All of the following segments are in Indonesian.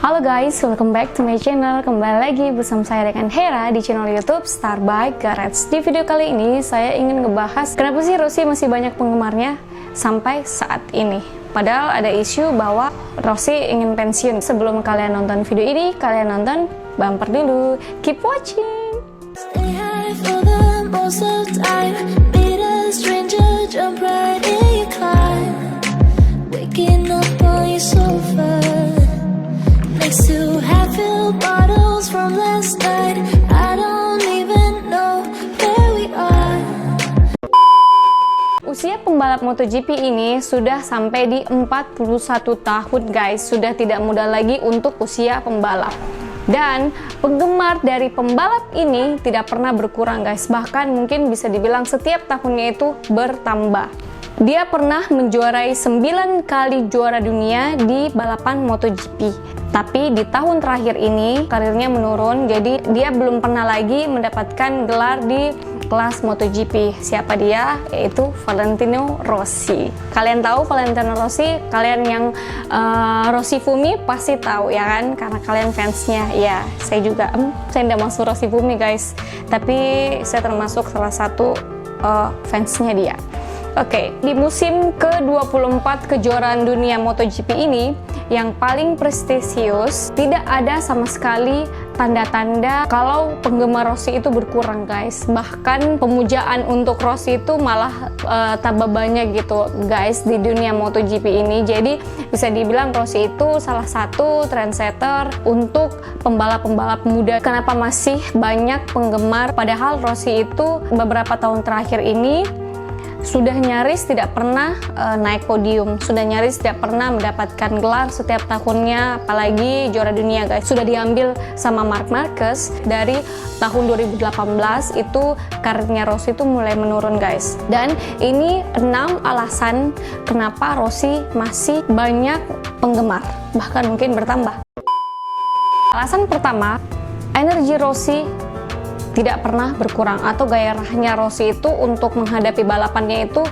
Halo guys, welcome back to my channel. Kembali lagi bersama saya dengan Hera di channel YouTube Star by Garage. Di video kali ini saya ingin ngebahas kenapa sih Rossi masih banyak penggemarnya sampai saat ini. Padahal ada isu bahwa Rossi ingin pensiun. Sebelum kalian nonton video ini, kalian nonton bumper dulu. Keep watching. Usia pembalap MotoGP ini sudah sampai di 41 tahun guys, sudah tidak muda lagi untuk usia pembalap. Dan penggemar dari pembalap ini tidak pernah berkurang guys, bahkan mungkin bisa dibilang setiap tahunnya itu bertambah. Dia pernah menjuarai 9 kali juara dunia di balapan MotoGP. Tapi di tahun terakhir ini karirnya menurun, jadi dia belum pernah lagi mendapatkan gelar di kelas MotoGP. Siapa dia? Yaitu Valentino Rossi. Kalian tahu Valentino Rossi? Kalian yang Rossi Fumi pasti tahu ya kan? Karena kalian fansnya. Ya, saya juga. Saya tidak masuk Rossi Fumi guys, tapi saya termasuk salah satu fansnya dia. Oke, di musim ke-24 kejuaraan dunia MotoGP ini, yang paling prestisius, tidak ada sama sekali tanda-tanda kalau penggemar Rossi itu berkurang guys. Bahkan pemujaan untuk Rossi itu malah tambah banyak gitu guys di dunia MotoGP ini. Jadi bisa dibilang Rossi itu salah satu trendsetter untuk pembalap-pembalap muda. Kenapa masih banyak penggemar? Padahal Rossi itu beberapa tahun terakhir ini sudah nyaris tidak pernah naik podium, sudah nyaris tidak pernah mendapatkan gelar setiap tahunnya, apalagi juara dunia guys. Sudah diambil sama Marc Marquez. Dari tahun 2018 itu karirnya Rossi itu mulai menurun guys. Dan ini 6 alasan kenapa Rossi masih banyak penggemar, bahkan mungkin bertambah. Alasan pertama, energi Rossi tidak pernah berkurang, atau gairahnya Rossi itu untuk menghadapi balapannya itu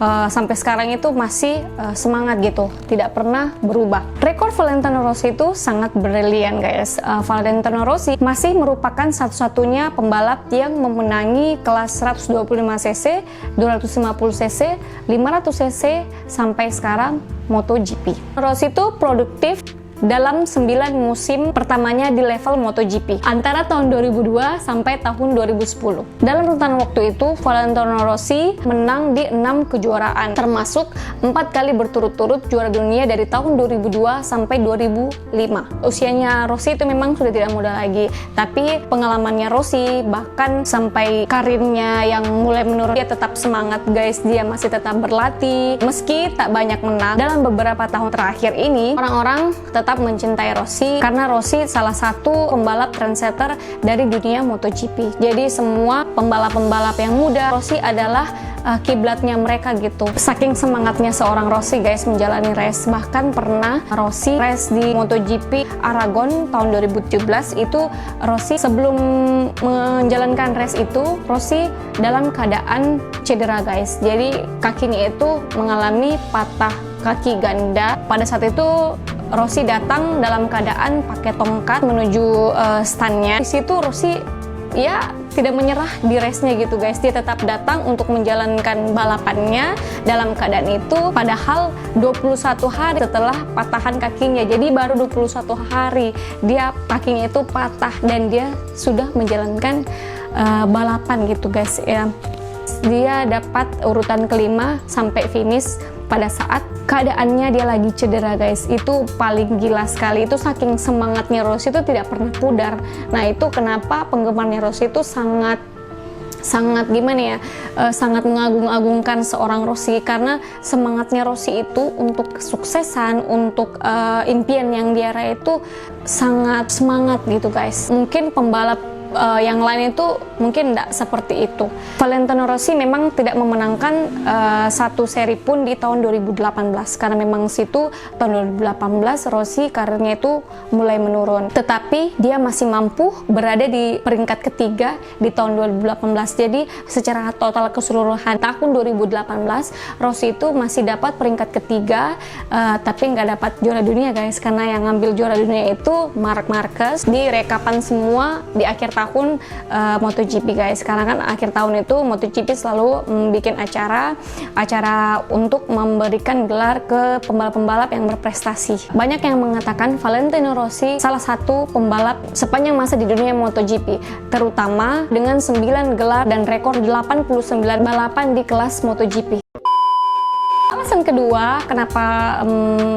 sampai sekarang itu masih semangat gitu, tidak pernah berubah. Rekor Valentino Rossi itu sangat brilian guys. Valentino Rossi masih merupakan satu-satunya pembalap yang memenangi kelas 125cc, 250cc, 500cc sampai sekarang MotoGP. Rossi itu produktif dalam 9 musim pertamanya di level MotoGP antara tahun 2002 sampai tahun 2010. Dalam rentan waktu itu, Valentino Rossi menang di 6 kejuaraan, termasuk 4 kali berturut-turut juara dunia dari tahun 2002 sampai 2005. Usianya Rossi itu memang sudah tidak muda lagi, tapi pengalamannya Rossi bahkan sampai karirnya yang mulai menurun, dia tetap semangat guys, dia masih tetap berlatih meski tak banyak menang. Dalam beberapa tahun terakhir ini, orang-orang tetap mencintai Rossi karena Rossi salah satu pembalap trendsetter dari dunia MotoGP. Jadi semua pembalap-pembalap yang muda, Rossi adalah kiblatnya mereka gitu. Saking semangatnya seorang Rossi guys menjalani race. Bahkan pernah Rossi race di MotoGP Aragon tahun 2017 itu, Rossi sebelum menjalankan race itu, Rossi dalam keadaan cedera guys. Jadi kakinya itu mengalami patah kaki ganda. Pada saat itu Rossi datang dalam keadaan pakai tongkat menuju standnya. Di situ Rossi ya tidak menyerah di race-nya gitu guys. Dia tetap datang untuk menjalankan balapannya dalam keadaan itu, padahal 21 hari setelah patahan kakinya. Jadi baru 21 hari dia kakinya itu patah dan dia sudah menjalankan balapan gitu guys ya. Dia dapat urutan kelima sampai finish pada saat keadaannya dia lagi cedera guys. Itu paling gila sekali, itu saking semangatnya Rossi itu tidak pernah pudar. Nah itu kenapa penggemarnya Rossi itu sangat gimana ya, sangat mengagung-agungkan seorang Rossi, karena semangatnya Rossi itu untuk kesuksesan, untuk impian yang dia raih itu sangat semangat gitu guys. Mungkin pembalap yang lain itu mungkin tidak seperti itu. Valentino Rossi memang tidak memenangkan satu seri pun di tahun 2018 karena memang situ tahun 2018 Rossi karirnya itu mulai menurun. Tetapi dia masih mampu berada di peringkat ketiga di tahun 2018. Jadi secara total keseluruhan tahun 2018 Rossi itu masih dapat peringkat ketiga, tapi nggak dapat juara dunia guys, karena yang ngambil juara dunia itu Marc Marquez di rekapan semua di akhir tahun MotoGP guys. Karena kan akhir tahun itu MotoGP selalu bikin acara untuk memberikan gelar ke pembalap-pembalap yang berprestasi. Banyak yang mengatakan Valentino Rossi salah satu pembalap sepanjang masa di dunia MotoGP, terutama dengan 9 gelar dan rekor 89 balapan di kelas MotoGP. Alasan kedua kenapa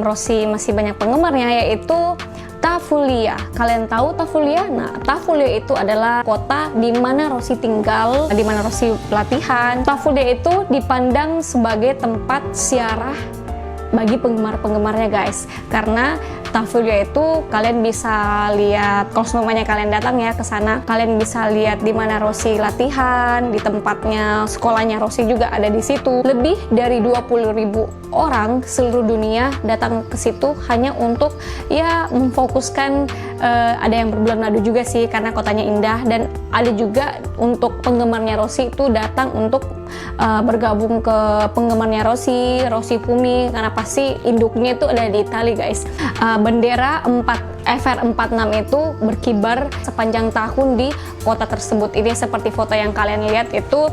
Rossi masih banyak penggemarnya yaitu Tavulia. Kalian tahu Tavulia? Nah, Tavulia itu adalah kota di mana Rossi tinggal, di mana Rossi latihan. Tavulia itu dipandang sebagai tempat ziarah bagi penggemar-penggemarnya guys, karena Tavulia itu kalian bisa lihat, kalau semuanya kalian datang ya ke sana, kalian bisa lihat di mana Rossi latihan, di tempatnya sekolahnya Rossi juga ada di situ. Lebih dari 20.000 orang seluruh dunia datang ke situ hanya untuk ya memfokuskan, ada yang berbulan madu juga sih karena kotanya indah, dan ada juga untuk penggemarnya Rossi itu datang untuk bergabung ke penggemarnya Rossi Pumi, karena pasti induknya itu ada di Italia guys. Bendera FR46 itu berkibar sepanjang tahun di kota tersebut. Ini seperti foto yang kalian lihat itu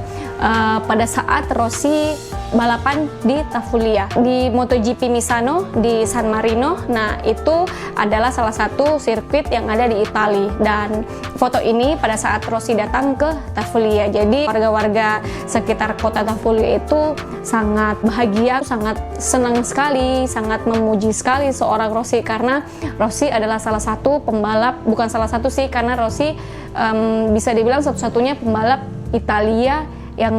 pada saat Rossi balapan di Tavulia di MotoGP Misano di San Marino. Nah, itu adalah salah satu sirkuit yang ada di Italia, dan foto ini pada saat Rossi datang ke Tavulia. Jadi warga-warga sekitar kota Tavulia itu sangat bahagia, sangat senang sekali, sangat memuji sekali seorang Rossi, karena Rossi adalah salah satu pembalap, bukan salah satu sih, karena Rossi bisa dibilang satu-satunya pembalap Italia yang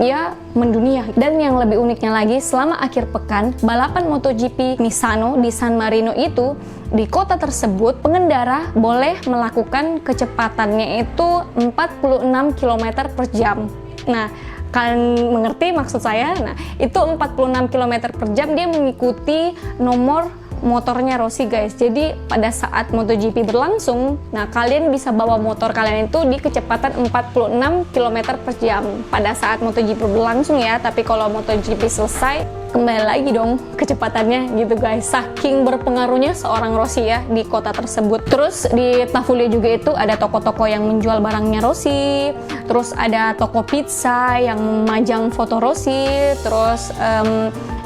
ya mendunia. Dan yang lebih uniknya lagi, selama akhir pekan balapan MotoGP Misano di San Marino itu, di kota tersebut pengendara boleh melakukan kecepatannya itu 46 km per jam. Nah, kalian mengerti maksud saya? Nah, itu 46 km per jam dia mengikuti nomor motornya Rossi guys. Jadi pada saat MotoGP berlangsung, nah kalian bisa bawa motor kalian itu di kecepatan 46 km per jam pada saat MotoGP berlangsung ya. Tapi kalau MotoGP selesai, kembali lagi dong kecepatannya gitu guys. Saking berpengaruhnya seorang Rossi ya di kota tersebut. Terus di Tavulia juga itu ada toko-toko yang menjual barangnya Rossi. Terus ada toko pizza yang memajang foto Rossi. Terus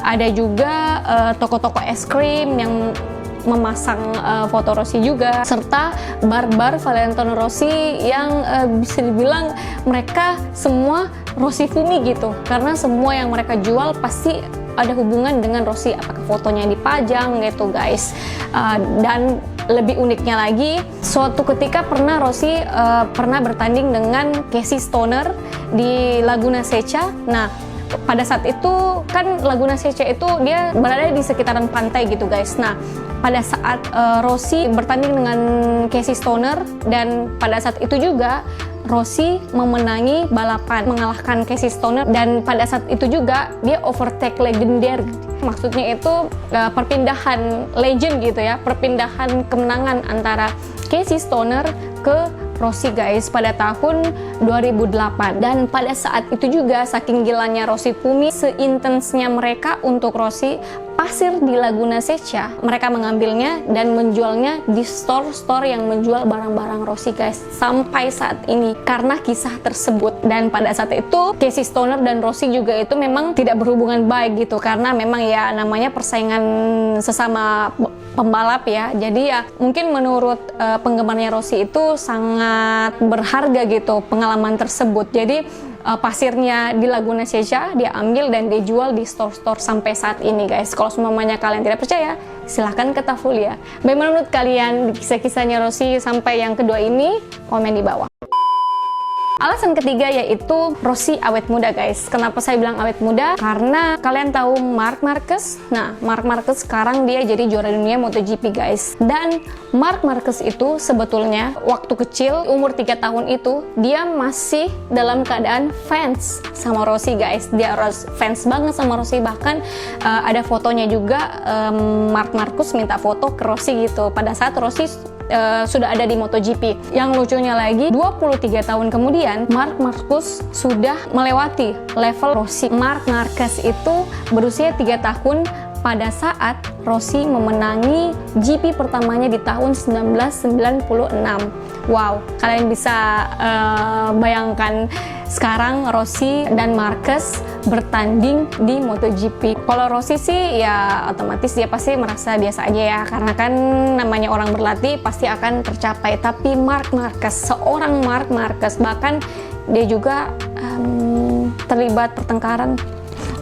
ada juga toko-toko es krim yang memasang foto Rossi juga, serta bar-bar Valentino Rossi yang bisa dibilang mereka semua Rossi Fumi gitu, karena semua yang mereka jual pasti ada hubungan dengan Rossi, apakah fotonya dipajang gitu guys. Dan lebih uniknya lagi, suatu ketika pernah Rossi pernah bertanding dengan Casey Stoner di Laguna Seca. Nah, pada saat itu kan Laguna Seca itu dia berada di sekitaran pantai gitu guys. Nah, pada saat Rossi bertanding dengan Casey Stoner, dan pada saat itu juga Rossi memenangi balapan, mengalahkan Casey Stoner, dan pada saat itu juga dia overtake legender. Maksudnya itu perpindahan legend gitu ya, perpindahan kemenangan antara Casey Stoner ke Rossi guys pada tahun 2008. Dan pada saat itu juga saking gilanya Rossi Fumi, seintensnya mereka untuk Rossi, pasir di Laguna Seca mereka mengambilnya dan menjualnya di store-store yang menjual barang-barang Rossi guys sampai saat ini karena kisah tersebut. Dan pada saat itu Casey Stoner dan Rossi juga itu memang tidak berhubungan baik gitu, karena memang ya namanya persaingan sesama pembalap ya. Jadi ya mungkin menurut penggemarnya Rossi itu sangat berharga gitu pengalaman tersebut. Jadi pasirnya di Laguna Seca dia ambil dan dijual di store-store sampai saat ini guys. Kalau semuanya kalian tidak percaya, silahkan ke Tavulia. Bagaimana menurut kalian kisah-kisahnya Rossi sampai yang kedua ini? Komen di bawah. Alasan ketiga yaitu Rossi awet muda guys. Kenapa saya bilang awet muda? Karena kalian tahu Marc Marquez. Nah, Marc Marquez sekarang dia jadi juara dunia MotoGP guys. Dan Marc Marquez itu sebetulnya waktu kecil umur 3 tahun itu dia masih dalam keadaan fans sama Rossi guys. Dia fans banget sama Rossi, bahkan ada fotonya juga. Marc Marquez minta foto ke Rossi gitu pada saat Rossi sudah ada di MotoGP. Yang lucunya lagi, 23 tahun kemudian Marc Marquez sudah melewati level Rossi. Marc Marquez itu berusia 3 tahun pada saat Rossi memenangi GP pertamanya di tahun 1996. Wow, kalian bisa bayangkan sekarang Rossi dan Marquez bertanding di MotoGP. Kalau Rossi sih ya otomatis dia pasti merasa biasa aja ya, karena kan namanya orang berlatih pasti akan tercapai. Tapi Marc Marquez, seorang Marc Marquez, bahkan dia juga terlibat pertengkaran.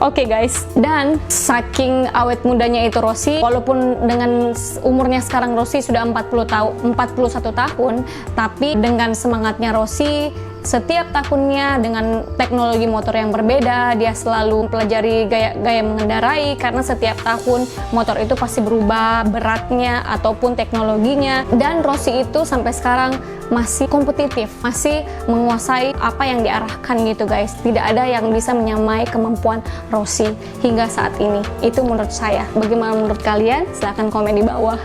Oke guys, dan saking awet mudanya itu Rossi, walaupun dengan umurnya sekarang Rossi sudah 41 tahun, tapi dengan semangatnya Rossi, setiap tahunnya dengan teknologi motor yang berbeda, dia selalu mempelajari gaya mengendarai, karena setiap tahun motor itu pasti berubah beratnya ataupun teknologinya. Dan Rossi itu sampai sekarang masih kompetitif, masih menguasai apa yang diarahkan gitu guys. Tidak ada yang bisa menyamai kemampuan Rossi hingga saat ini. Itu menurut saya. Bagaimana menurut kalian? Silahkan komen di bawah.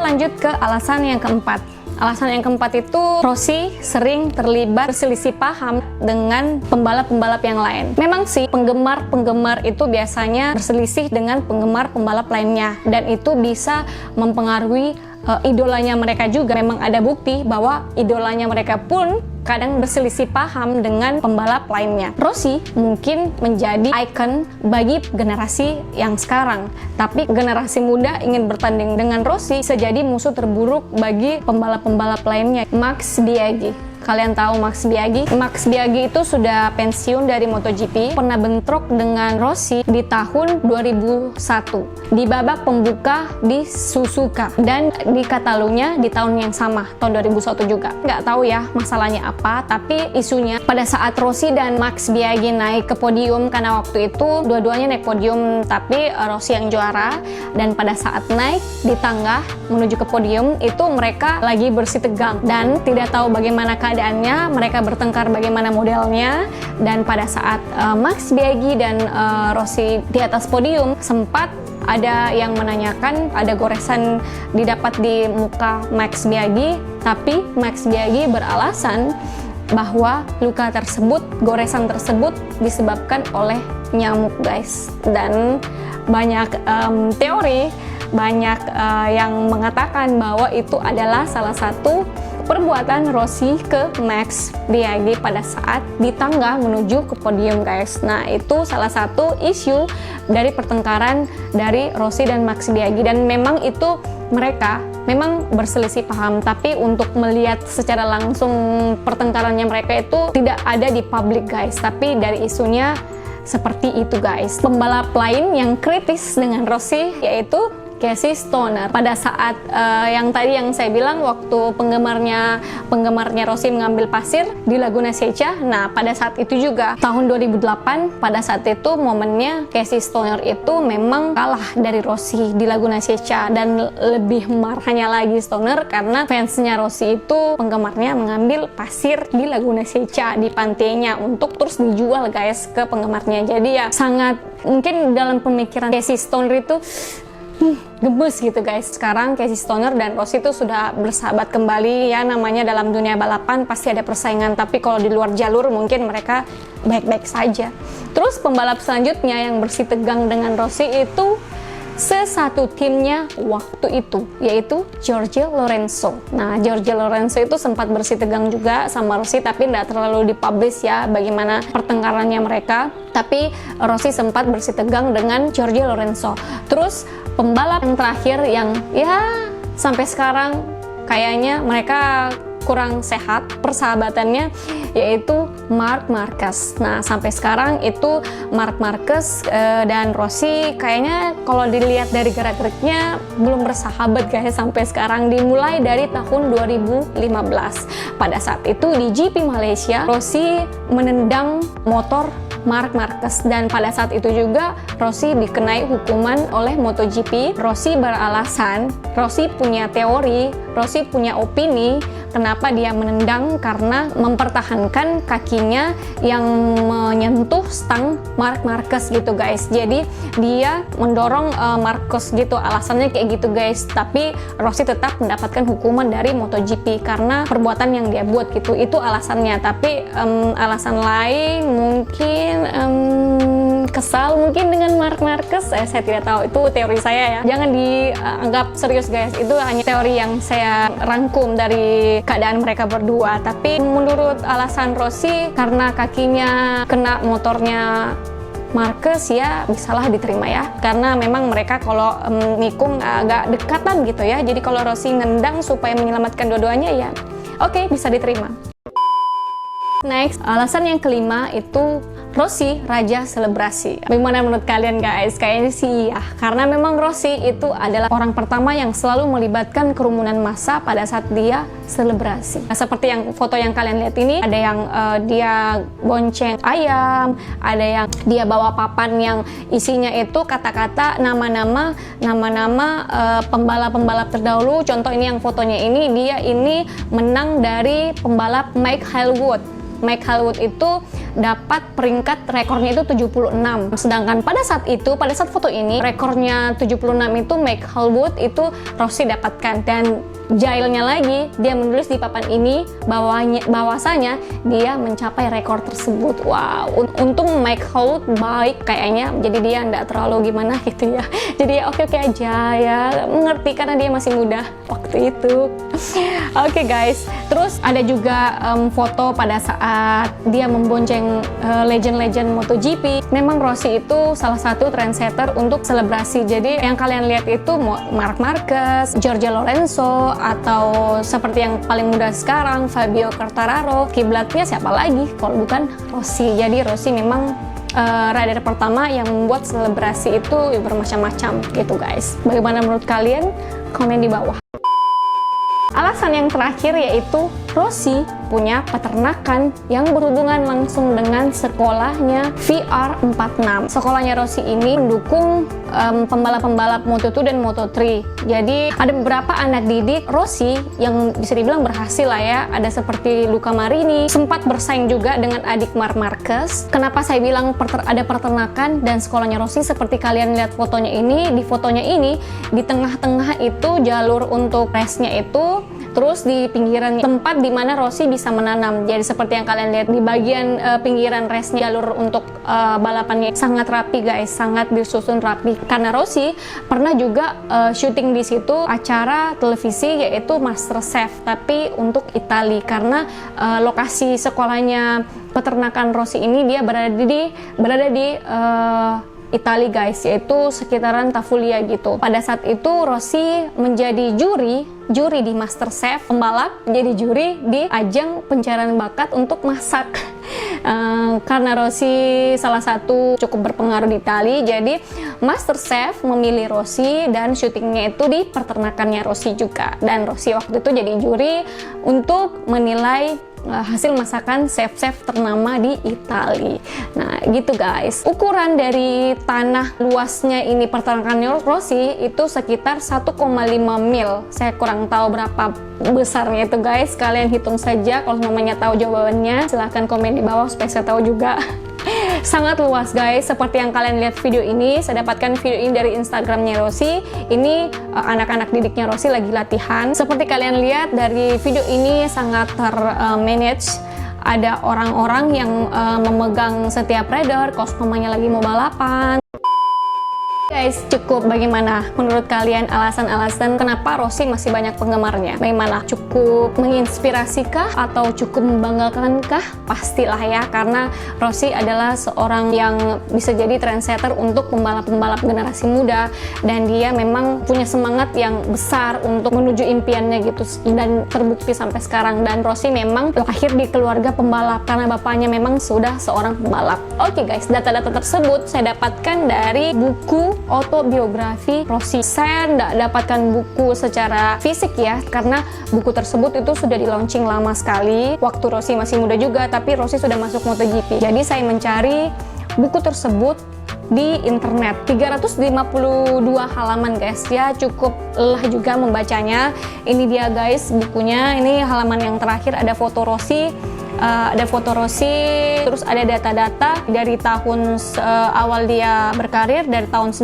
Lanjut ke alasan yang keempat. Alasan yang keempat itu Rossi sering terlibat berselisih paham dengan pembalap-pembalap yang lain. Memang sih penggemar-penggemar itu biasanya berselisih dengan penggemar-pembalap lainnya, dan itu bisa mempengaruhi idolanya mereka juga. Memang ada bukti bahwa idolanya mereka pun kadang berselisih paham dengan pembalap lainnya. Rossi mungkin menjadi ikon bagi generasi yang sekarang, tapi generasi muda ingin bertanding dengan Rossi bisa jadi musuh terburuk bagi pembalap-pembalap lainnya. Max Biaggi. Kalian tahu Max Biaggi? Max Biaggi itu sudah pensiun dari MotoGP, pernah bentrok dengan Rossi di tahun 2001 di babak pembuka di Suzuka, dan di Catalunya di tahun yang sama, tahun 2001 juga. Nggak tahu ya masalahnya apa, tapi isunya pada saat Rossi dan Max Biaggi naik ke podium, karena waktu itu dua-duanya naik podium tapi Rossi yang juara, dan pada saat naik di tangga menuju ke podium itu mereka lagi bersih tegang dan tidak tahu bagaimana keadaannya, mereka bertengkar bagaimana modelnya. Dan pada saat Max Biaggi dan Rossi di atas podium, sempat ada yang menanyakan, ada goresan didapat di muka Max Biaggi, tapi Max Biaggi beralasan bahwa luka tersebut, goresan tersebut disebabkan oleh nyamuk guys. Dan banyak teori, banyak yang mengatakan bahwa itu adalah salah satu perbuatan Rossi ke Max Biaggi pada saat di tangga menuju ke podium guys. Nah, itu salah satu isu dari pertengkaran dari Rossi dan Max Biaggi, dan memang itu mereka memang berselisih paham, tapi untuk melihat secara langsung pertengkarannya mereka itu tidak ada di publik guys, tapi dari isunya seperti itu guys. Pembalap lain yang kritis dengan Rossi yaitu Casey Stoner. Pada saat yang tadi yang saya bilang waktu penggemarnya Rossi mengambil pasir di Laguna Seca. Nah, pada saat itu juga tahun 2008, pada saat itu momennya Casey Stoner itu memang kalah dari Rossi di Laguna Seca, dan lebih marahnya lagi Stoner karena fansnya Rossi itu penggemarnya mengambil pasir di Laguna Seca di pantainya untuk terus dijual guys ke penggemarnya. Jadi ya sangat mungkin dalam pemikiran Casey Stoner itu gemes gitu guys. Sekarang Casey Stoner dan Rossi itu sudah bersahabat kembali ya, namanya dalam dunia balapan pasti ada persaingan, tapi kalau di luar jalur mungkin mereka baik-baik saja. Terus pembalap selanjutnya yang bersih tegang dengan Rossi itu sesatu timnya waktu itu, yaitu Jorge Lorenzo. Nah, Jorge Lorenzo itu sempat bersih tegang juga sama Rossi, tapi tidak terlalu dipublish ya bagaimana pertengkarannya mereka. Tapi Rossi sempat bersih tegang dengan Jorge Lorenzo. Terus pembalap yang terakhir yang ya sampai sekarang kayaknya mereka kurang sehat persahabatannya, yaitu Marc Marquez. Nah, sampai sekarang itu Marc Marquez dan Rossi kayaknya kalau dilihat dari gerak-geriknya belum bersahabat guys sampai sekarang, dimulai dari tahun 2015. Pada saat itu di GP Malaysia, Rossi menendang motor Marc Marquez, dan pada saat itu juga Rossi dikenai hukuman oleh MotoGP. Rossi beralasan, Rossi punya teori, Rossi punya opini kenapa dia menendang, karena mempertahankan kakinya yang menyentuh stang Marc Marquez gitu guys. Jadi dia mendorong Marquez gitu, alasannya kayak gitu guys. Tapi Rossi tetap mendapatkan hukuman dari MotoGP karena perbuatan yang dia buat gitu, itu alasannya. Tapi alasan lain mungkin kesal mungkin dengan Marc Marquez, saya tidak tahu, itu teori saya ya, jangan dianggap serius guys, itu hanya teori yang saya rangkum dari keadaan mereka berdua. Tapi menurut alasan Rossi, karena kakinya kena motornya Marquez, ya bisalah diterima ya, karena memang mereka kalau nikung agak dekatan gitu ya. Jadi kalau Rossi nendang supaya menyelamatkan dua-duanya, ya oke, bisa diterima. Next, alasan yang kelima itu Rossi raja selebrasi. Bagaimana menurut kalian guys? Kayaknya sih ya, karena memang Rossi itu adalah orang pertama yang selalu melibatkan kerumunan massa pada saat dia selebrasi. Nah, seperti yang foto yang kalian lihat ini, ada yang dia bonceng ayam, ada yang dia bawa papan yang isinya itu kata-kata nama-nama pembalap-pembalap terdahulu. Contoh ini yang fotonya ini, dia ini menang dari pembalap Mike Hailwood. Mike Hailwood itu dapat peringkat rekornya itu 76. Sedangkan pada saat foto ini, rekornya 76 itu Mike Hailwood itu Rossi dapatkan. Dan jailnya lagi, dia menulis di papan ini bahwasanya dia mencapai rekor tersebut. Wow, untung Mike Hailwood baik kayaknya, jadi dia nggak terlalu gimana gitu ya. Jadi ya oke aja ya, mengerti karena dia masih muda waktu itu. Oke guys, terus ada juga foto pada saat dia membonceng legend-legend MotoGP. Memang Rossi itu salah satu trendsetter untuk selebrasi. Jadi yang kalian lihat itu Marc Marquez, Jorge Lorenzo, atau seperti yang paling muda sekarang Fabio Quartararo, kiblatnya siapa lagi kalau bukan Rossi. Jadi Rossi memang rider pertama yang membuat selebrasi itu bermacam-macam gitu guys. Bagaimana menurut kalian? Komen di bawah. Alasan yang terakhir yaitu Rossi punya peternakan yang berhubungan langsung dengan sekolahnya VR46. Sekolahnya Rossi ini mendukung pembalap-pembalap Moto2 dan Moto3. Jadi ada beberapa anak didik Rossi yang bisa dibilang berhasil lah ya. Ada seperti Luca Marini, sempat bersaing juga dengan adik Marc Marquez. Kenapa saya bilang ada peternakan dan sekolahnya Rossi? Seperti kalian lihat fotonya ini, di fotonya ini di tengah-tengah itu jalur untuk race-nya itu, terus di pinggiran tempat di mana Rossi bisa menanam. Jadi seperti yang kalian lihat di bagian pinggiran race-nya, jalur untuk balapannya sangat rapi guys, sangat disusun rapi. Karena Rossi pernah juga syuting di situ acara televisi yaitu MasterChef, tapi untuk Italia, karena lokasi sekolahnya peternakan Rossi ini dia berada di Italia guys, yaitu sekitaran Tafulia gitu. Pada saat itu Rossi menjadi juri di MasterChef, pembalap jadi juri di ajang pencarian bakat untuk masak. Karena Rossi salah satu cukup berpengaruh di Italia, jadi MasterChef memilih Rossi dan syutingnya itu di peternakannya Rossi juga. Dan Rossi waktu itu jadi juri untuk menilai hasil masakan chef-chef ternama di Italia. Nah gitu guys, ukuran dari tanah luasnya ini peternakannya Rossi itu sekitar 1,5 mil. Saya kurang tahu berapa besarnya itu guys, kalian hitung saja. Kalau mamanya tahu jawabannya silahkan komen di bawah supaya saya tahu juga. Sangat luas guys, seperti yang kalian lihat video ini. Saya dapatkan video ini dari Instagramnya Rossi. Ini anak-anak didiknya Rossi lagi latihan. Seperti kalian lihat dari video ini sangat termanage. Ada orang-orang yang memegang setiap rider, kos mamanya lagi mau balapan. guys, cukup. Bagaimana menurut kalian alasan-alasan kenapa Rossi masih banyak penggemarnya? Bagaimana? Cukup menginspirasikah atau cukup membanggakan-kah? Pastilah ya, karena Rossi adalah seorang yang bisa jadi trendsetter untuk pembalap-pembalap generasi muda, dan dia memang punya semangat yang besar untuk menuju impiannya gitu, dan terbukti sampai sekarang. Dan Rossi memang lahir di keluarga pembalap karena bapaknya memang sudah seorang pembalap. Oke guys, data-data tersebut saya dapatkan dari buku autobiografi Rossi. Saya tidak dapatkan buku secara fisik ya, karena buku tersebut itu sudah di launching lama sekali waktu Rossi masih muda juga, tapi Rossi sudah masuk MotoGP. Jadi saya mencari buku tersebut di internet, 352 halaman guys ya, cukup lelah juga membacanya. Ini dia guys bukunya, ini halaman yang terakhir ada foto Rossi, terus ada data-data dari tahun awal dia berkarir, dari tahun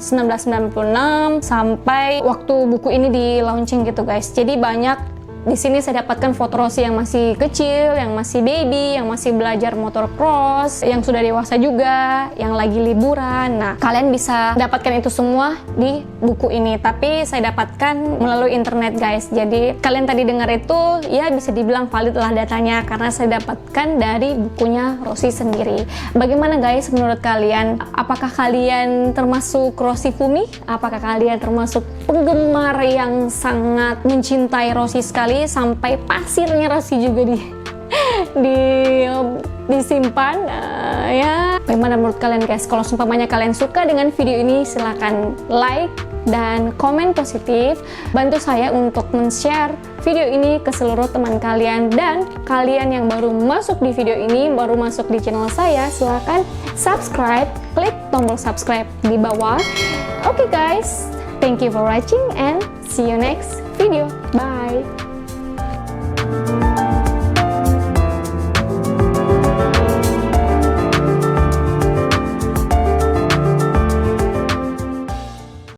1996 sampai waktu buku ini di launching gitu guys. Jadi banyak di sini saya dapatkan foto Rossi yang masih kecil, yang masih baby, yang masih belajar motocross, yang sudah dewasa juga, yang lagi liburan. Nah, kalian bisa dapatkan itu semua di buku ini, tapi saya dapatkan melalui internet guys. Jadi kalian tadi dengar itu ya bisa dibilang valid lah datanya, karena saya dapatkan dari bukunya Rossi sendiri. Bagaimana guys menurut kalian? Apakah kalian termasuk Rossi Fumi? Apakah kalian termasuk penggemar yang sangat mencintai Rossi sekali, sampai pasirnya Rossi juga disimpan? Ya, bagaimana menurut kalian guys? Kalau seumpamanya kalian suka dengan video ini, silahkan like dan komen positif, bantu saya untuk men-share video ini ke seluruh teman kalian. Dan kalian yang baru masuk di video ini, baru masuk di channel saya, silahkan subscribe, klik tombol subscribe di bawah. Oke guys, thank you for watching and see you next video. Bye.